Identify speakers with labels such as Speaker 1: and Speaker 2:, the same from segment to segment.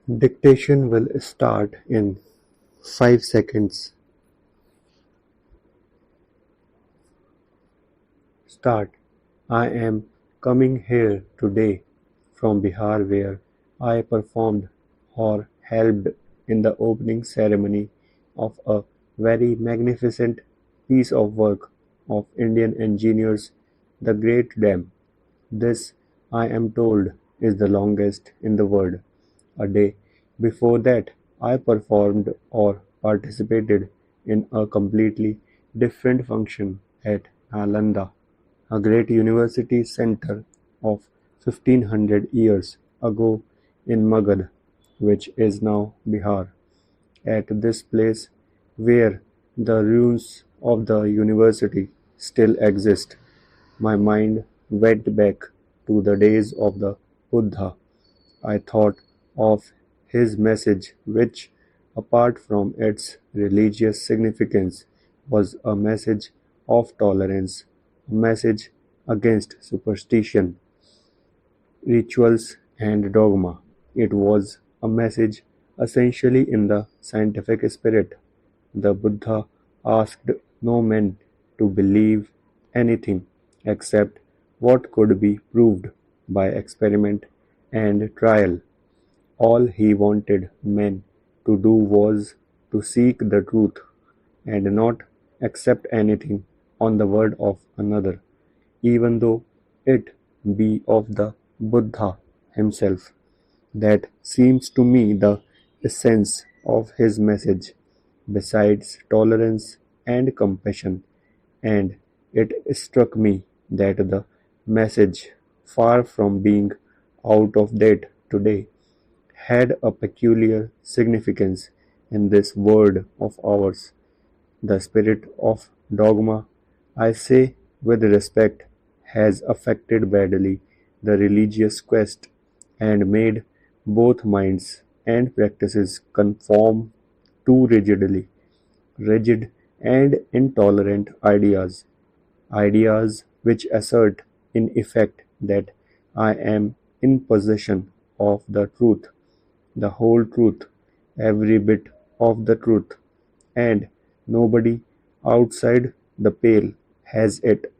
Speaker 1: Dictation will start in 5 seconds. Start. I am coming here today from Bihar where I performed or helped in the opening ceremony of a very magnificent piece of work of Indian engineers, the Great Dam. This, I am told, is the longest in the world. A day before that, I performed or participated in a completely different function at Nalanda, a great university center of 1500 years ago in Magad, which is now Bihar. At this place, where the ruins of the university still exist, my mind went back to the days of the Buddha. I thought of his message, which, apart from its religious significance, was a message of tolerance, a message against superstition, rituals, and dogma. It was a message essentially in the scientific spirit. The Buddha asked no man to believe anything except what could be proved by experiment and trial. All he wanted men to do was to seek the truth and not accept anything on the word of another, even though it be of the Buddha himself. That seems to me the essence of his message, besides tolerance and compassion, and it struck me that the message, far from being out of date today, had a peculiar significance in this world of ours. The spirit of dogma, I say with respect, has affected badly the religious quest and made both minds and practices conform too rigidly. Rigid and intolerant ideas, ideas which assert in effect that I am in possession of the truth, the whole truth, every bit of the truth, and nobody outside the pale has it.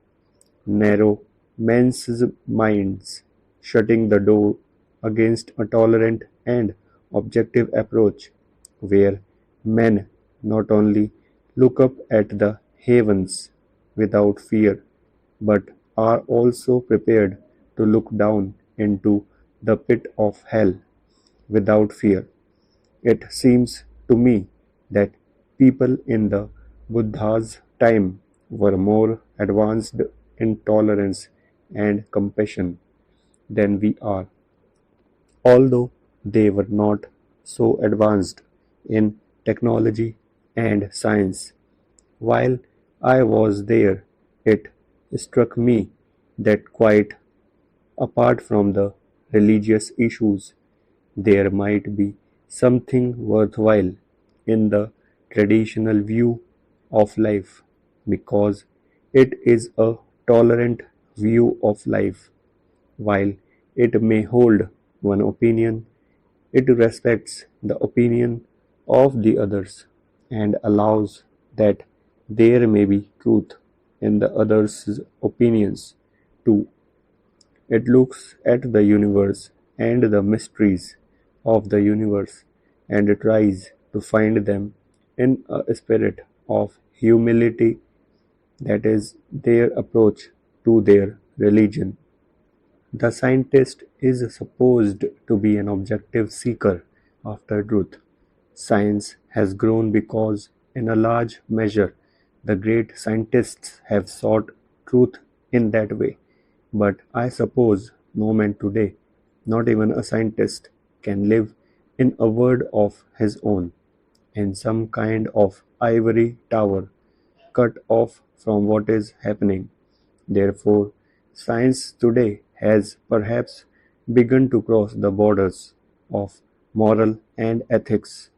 Speaker 1: Narrow men's minds, shutting the door against a tolerant and objective approach, where men not only look up at the heavens without fear, but are also prepared to look down into the pit of hell without fear. It seems to me that people in the Buddha's time were more advanced in tolerance and compassion than we are, although they were not so advanced in technology and science. While I was there, it struck me that quite apart from the religious issues, there might be something worthwhile in the traditional view of life because it is a tolerant view of life. While it may hold one opinion, it respects the opinion of the others and allows that there may be truth in the others' opinions too. It looks at the universe and the mysteries of the universe and tries to find them in a spirit of humility. That is their approach to their religion. The scientist is supposed to be an objective seeker after truth. Science has grown because, in a large measure, the great scientists have sought truth in that way. But I suppose no man today, not even a scientist, can live in a world of his own, in some kind of ivory tower, cut off from what is happening. Therefore, science today has perhaps begun to cross the borders of moral and ethics.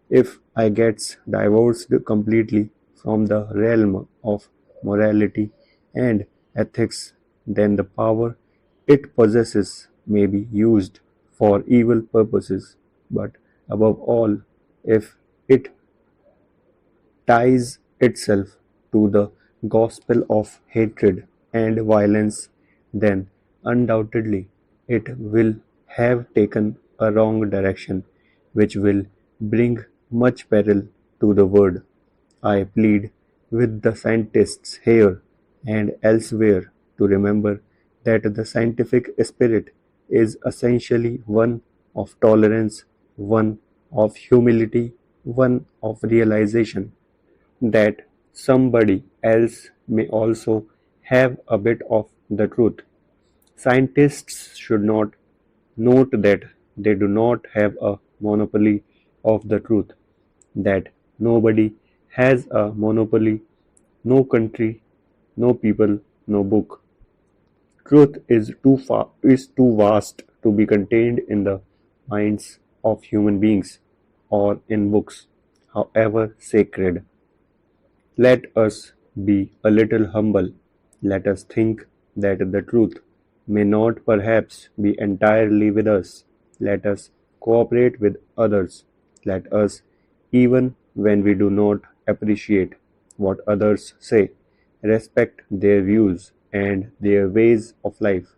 Speaker 1: If I gets divorced completely from the realm of morality and ethics, then the power it possesses may be used for evil purposes. but above all, if it ties itself to the gospel of hatred and violence, then undoubtedly it will have taken a wrong direction, which will bring much peril to the world. I plead with the scientists here and elsewhere to remember that the scientific spirit is essentially one of tolerance, one of humility, one of realization that somebody else may also have a bit of the truth. Scientists should not note that they do not have a monopoly of the truth, that nobody has a monopoly, no country, no people, no book. Truth is too vast to be contained in the minds of human beings or in books, however sacred. Let us be a little humble. Let us think that the truth may not perhaps be entirely with us. Let us cooperate with others. Let us, even when we do not appreciate what others say, respect their views and their ways of life.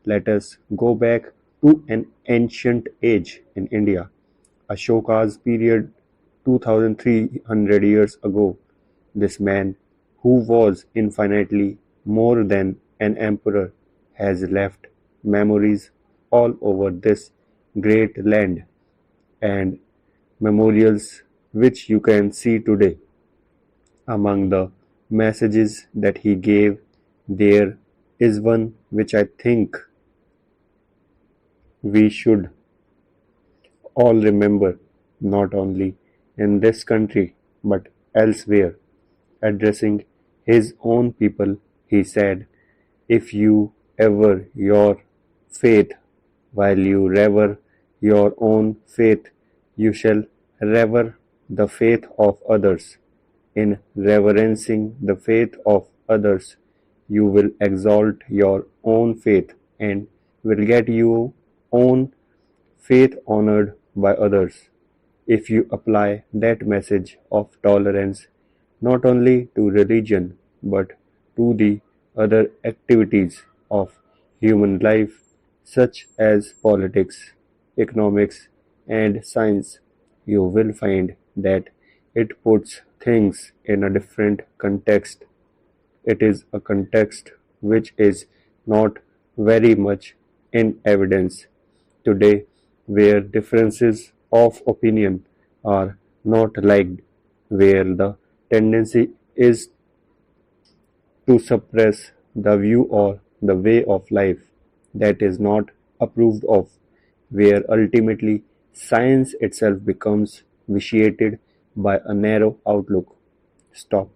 Speaker 1: Let us go back to an ancient age in India, Ashoka's period 2300 years ago. This man, who was infinitely more than an emperor, has left memories all over this great land, and memorials which you can see today. Among the messages that he gave, there is one which I think we should all remember, not only in this country but elsewhere. Addressing his own people, he said, "If you ever your faith while you revere your own faith, you shall revere the faith of others. In reverencing the faith of others, you will exalt your own faith and will get your own faith honored by others. If you apply that message of tolerance not only to religion but to the other activities of human life, such as politics, economics, and science, you will find that it puts things in a different context. It is a context which is not very much in evidence today, where differences of opinion are not liked, where the tendency is to suppress the view or the way of life that is not approved of, where ultimately science itself becomes vitiated by a narrow outlook. Stop.